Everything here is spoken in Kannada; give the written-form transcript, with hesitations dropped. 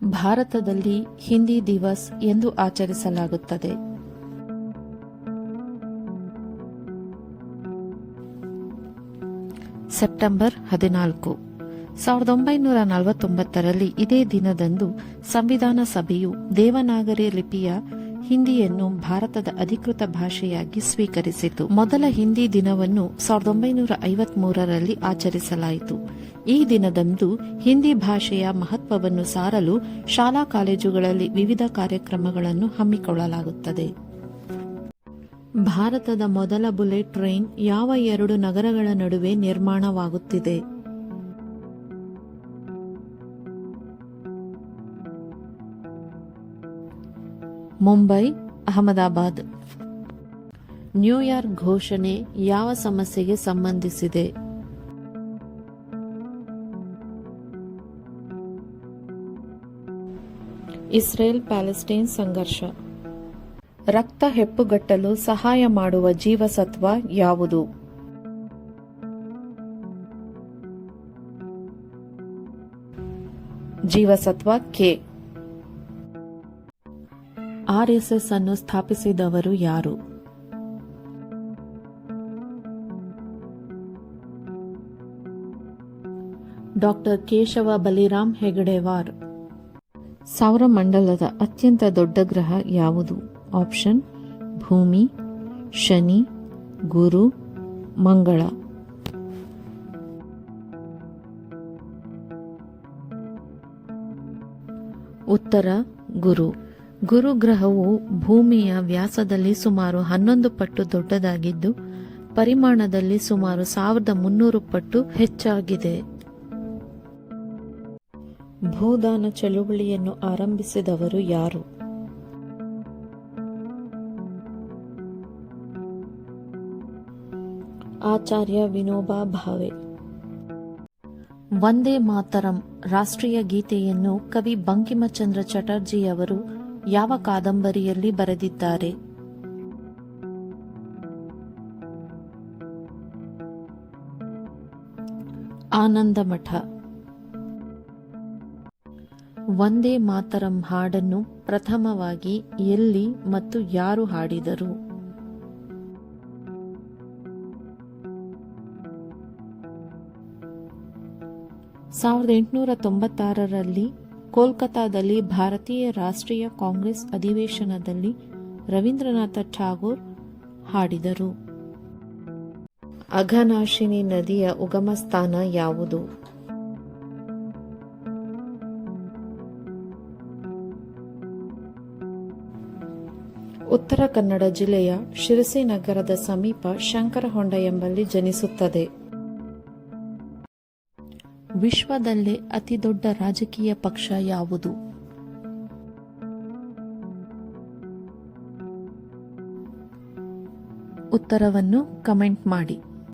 ಭಾರತದಲ್ಲಿ ಹಿಂದಿ ದಿವಸ್ ಎಂದು ಆಚರಿಸಲಾಗುತ್ತದೆ. ಸೆಪ್ಟೆಂಬರ್ 14, 1949ರಲ್ಲಿ ಇದೇ ದಿನದಂದು ಸಂವಿಧಾನ ಸಭೆಯು ದೇವನಾಗರಿ ಲಿಪಿಯ ಹಿಂದಿಯನ್ನು ಭಾರತದ ಅಧಿಕೃತ ಭಾಷೆಯಾಗಿ ಸ್ವೀಕರಿಸಿತು. ಮೊದಲ ಹಿಂದಿ ದಿನವನ್ನು 1953ರಲ್ಲಿ ಆಚರಿಸಲಾಯಿತು. ಈ ದಿನದಂದು ಹಿಂದಿ ಭಾಷೆಯ ಮಹತ್ವವನ್ನು ಸಾರಲು ಶಾಲಾ ಕಾಲೇಜುಗಳಲ್ಲಿ ವಿವಿಧ ಕಾರ್ಯಕ್ರಮಗಳನ್ನು ಹಮ್ಮಿಕೊಳ್ಳಲಾಗುತ್ತದೆ. ಭಾರತದ ಮೊದಲ ಬುಲೆಟ್ ಟ್ರೈನ್ ಯಾವ 2 ನಗರಗಳ ನಡುವೆ ನಿರ್ಮಾಣವಾಗುತ್ತಿದೆ? ಮುಂಬೈ, ಅಹಮದಾಬಾದ್. ನ್ಯೂಯಾರ್ಕ್ ಘೋಷಣೆ ಯಾವ ಸಮಸ್ಯೆಗೆ ಸಂಬಂಧಿಸಿದೆ? ಇಸ್ರೇಲ್ ಪ್ಯಾಲೆಸ್ಟೈನ್ ಸಂಘರ್ಷ. ರಕ್ತ ಹೆಪ್ಪುಗಟ್ಟಲು ಸಹಾಯ ಮಾಡುವ ಜೀವಸತ್ವ ಯಾವುದು? ಜೀವಸತ್ವ ಕೆ. ಆರ್ಎಸ್ಎಸ್ ಅನ್ನು ಸ್ಥಾಪಿಸಿದವರು ಯಾರು? ಡಾಕ್ಟರ್ ಕೇಶವ ಬಲಿರಾಮ್ ಹೆಗಡೆವಾರ್. ಸೌರಮಂಡಲದ ಅತ್ಯಂತ ದೊಡ್ಡ ಗ್ರಹ ಯಾವುದು? ಆಪ್ಷನ್: ಭೂಮಿ, ಶನಿ, ಗುರು, ಮಂಗಳ. ಉತ್ತರ: ಗುರು. ಗುರು ಗ್ರಹವು ಭೂಮಿಯ ವ್ಯಾಸದಲ್ಲಿ ಸುಮಾರು 11 ಪಟ್ಟು ದೊಡ್ಡದಾಗಿದ್ದು ಪರಿಮಾಣದಲ್ಲಿ ಸುಮಾರು 1300 ಪಟ್ಟು ಹೆಚ್ಚಾಗಿದೆ. ಭೂದಾನ ಚಳುವಳಿಯನ್ನು ಆರಂಭಿಸಿದವರು ಯಾರು? ಆಚಾರ್ಯ ವಿನೋಬಾ ಭಾವೆ. ವಂದೇ ಮಾತರಂ ರಾಷ್ಟ್ರೀಯ ಗೀತೆಯನ್ನು ಕವಿ ಬಂಕಿಮಚಂದ್ರ ಚಟರ್ಜಿಯವರು ಯಾವ ಕಾದಂಬರಿಯಲ್ಲಿ ಬರೆದಿದ್ದಾರೆ? ಆನಂದಮಠ. ವಂದೇ ಮಾತರಂ ಹಾಡನ್ನು ಪ್ರಥಮವಾಗಿ ಎಲ್ಲಿ ಮತ್ತು ಯಾರು ಹಾಡಿದರು? 1896ರಲ್ಲಿ ಕೋಲ್ಕತಾದಲ್ಲಿ ಭಾರತೀಯ ರಾಷ್ಟ್ರೀಯ ಕಾಂಗ್ರೆಸ್ ಅಧಿವೇಶನದಲ್ಲಿ ರವೀಂದ್ರನಾಥ ಠಾಗೋರ್ ಹಾಡಿದರು. ಅಘನಾಶಿನಿ ನದಿಯ ಉಗಮ ಸ್ಥಾನ ಯಾವುದು? ಉತ್ತರ ಕನ್ನಡ ಜಿಲ್ಲೆಯ ಶಿರಸಿ ನಗರದ ಸಮೀಪ ಶಂಕರಹೊಂಡ ಎಂಬಲ್ಲಿ ಜನಿಸುತ್ತದೆ. ವಿಶ್ವದಲ್ಲೇ ಅತಿದೊಡ್ಡ ರಾಜಕೀಯ ಪಕ್ಷ ಯಾವುದು? ಉತ್ತರವನ್ನು ಕಮೆಂಟ್ ಮಾಡಿ.